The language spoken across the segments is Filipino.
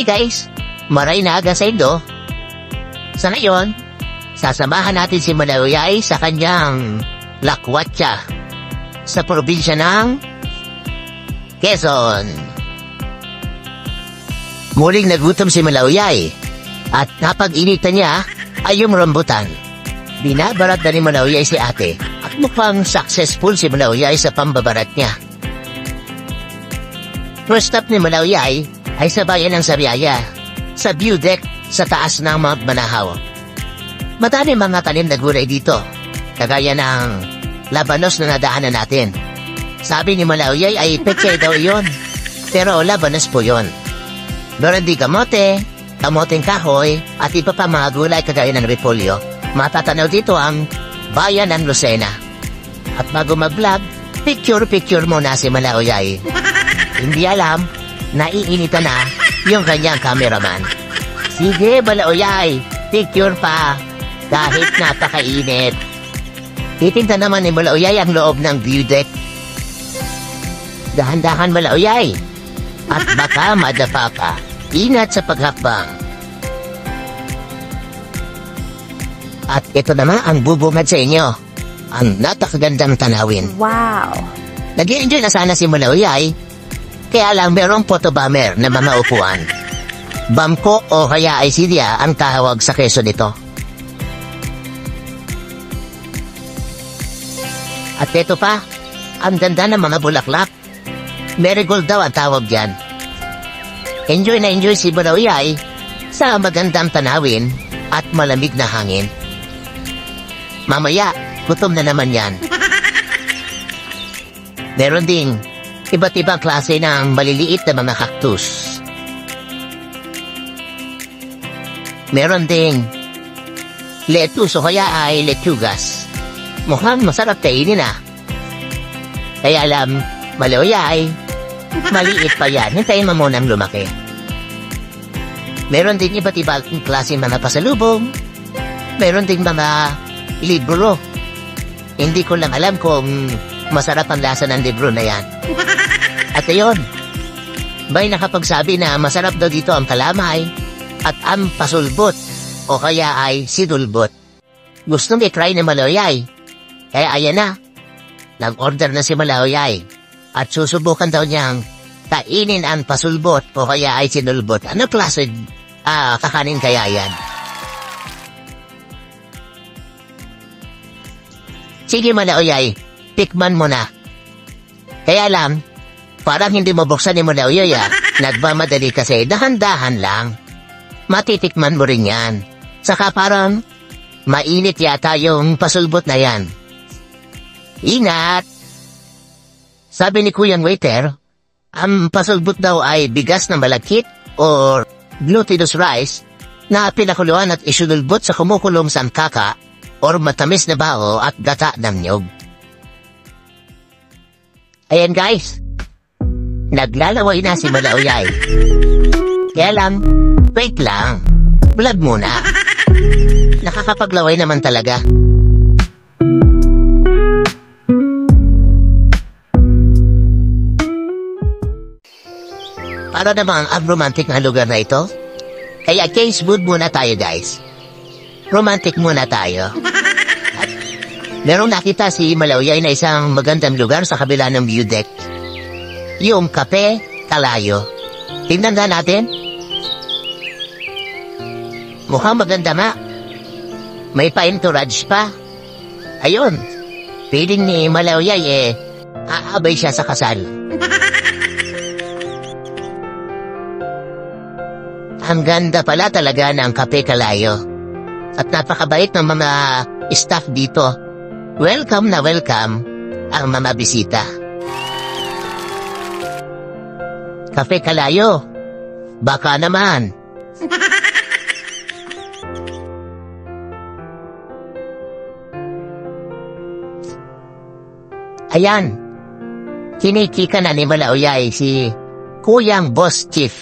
Okay guys, maray na aga sa Indo. Sa ngayon, sasamahan natin si Malauyay sa kanyang lakwatsa sa probinsya ng Quezon. Muling nagutom si Malauyay at napag-initan niya ay yung rambutan. Binabarat na ni Malauyay si ate at mukhang successful si Malauyay sa pambabarat niya. First stop ni Malauyay ay sa bayan ng Sariaya, sa view deck sa taas ng Mount Banahaw. Madami mga tanim na gulay dito, kagaya ng labanos na nadaanan natin. Sabi ni Malauyay ay pechay daw iyon, pero labanos po yun. Meron din kamote, kamoteng kahoy, at iba pa mga gulay kagaya ng repolyo. Matatanaw dito ang bayan ng Lucena. At bago mag-vlog, picture muna si Malauyay. Hindi alam, naiinitan na yung kanyang cameraman. Sige, Malauyay, picture pa, kahit napakainit. Titinta naman ni Malauyay ang loob ng view deck. Dahan-dahan, Malauyay, at baka madapa ka. Ingat sa paghakbang. At ito naman ang bubungad sa inyo, ang napakagandang tanawin. Wow! Nag-i-enjoy na sana si Malauyay, kaya lang merong photobomber na mga upuan. Bangko o kaya ay silya ang tawag sa keso nito. At ito pa, ang ganda ng mga bulaklak. Marigold daw ang tawag dyan. Enjoy na enjoy si Malauyay sa magandang tanawin at malamig na hangin. Mamaya, gutom na naman yan. Meron ding iba't ibang klase ng maliliit na mga cactus. Meron ding lettuce o kaya ay lechugas. Mukhang masarap kainin ah. Kaya alam, Malauyay, maliit pa yan. Hintayin mo munang lumaki. Meron din iba't ibang klase mga pasalubong. Meron din mga libro. Hindi ko lang alam kung masarap ang lasa ng libro na yan. At ayun, may nakapagsabi na masarap daw dito ang kalamay at ang pasulbot o kaya ay sinulbot. Gustong i-try ni Malauyay. Kaya ayan na, nag-order na si Malauyay at susubukan daw niyang kainin ang pasulbot o kaya ay sinulbot. Ano klase kakanin kaya yan? Sige Malauyay, tikman mo na. Kaya lang, parang hindi mabuksan ni Malauyay nagmamadali kasi dahan-dahan lang. Matitikman mo rin yan. Saka parang mainit yata yung pasulbot na yan. Ingat! Sabi ni Kuyang Waiter, ang pasulbot daw ay bigas na malagkit o glutinous rice na pinakuluan at isunulbot sa kumukulong sangkaka or matamis na bao at gata ng niyog. Ayan guys, naglalaway na si Malauyay. Kaya lang, wait lang, vlog muna. Nakakapaglaway naman talaga. Para namang ang romantic na lugar na ito. Kaya case mood muna tayo guys. Romantic muna tayo. At merong nakita si Malauyay na isang magandang lugar sa kabila ng view deck. Yung Cafe Kalayo. Tingnan na natin. Mukhang maganda nga. May pa-entourage pa. Ayun. Feeling ni Malauyay aabay siya sa kasal. Ang ganda pala talaga ng Cafe Kalayo. At napakabait ng mga staff dito. Welcome na welcome ang mga bisita. Cafe Kalayo, baka naman. Ayan, kinikika na ni Malauyay si Kuyang Boss Chief.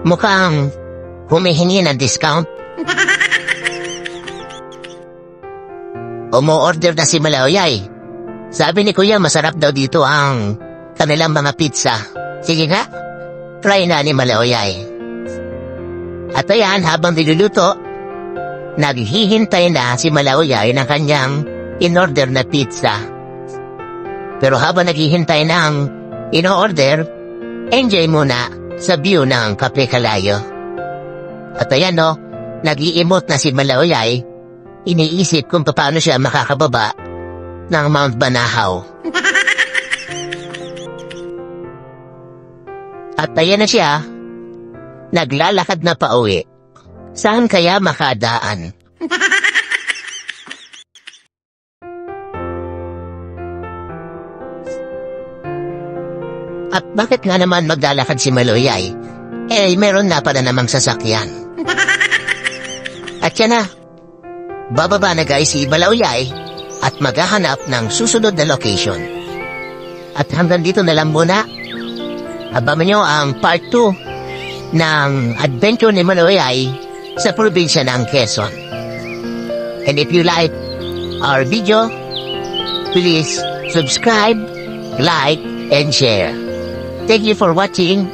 Mukhang humihingi ng discount. Umu-order na si Malauyay. Sabi ni Kuya masarap daw dito ang kanilang mga pizza. Sige nga, try na ni Malaoyay. At ayan, habang niluluto, naghihintay na si Malaoyay ng kanyang in-order na pizza. Pero habang naghihintay ng in-order, enjoy muna sa view ng Cafe Kalayo. At ayan no, nag-i-emote na si Malaoyay, iniisip kung paano siya makakababa ng Mount Banahaw. At ayan na siya, naglalakad na pauwi. Saan kaya makadaan? At bakit nga naman maglalakad si Malaoyay? Meron na pala namang sasakyan. At yan na, bababa na guys si Malaoyay at maghahanap ng susunod na location. At hanggang dito na lang muna. Abangan nyo ang part 2 ng adventure ni Malaoyay sa probinsya ng Quezon. And if you like our video, please subscribe, like, and share. Thank you for watching.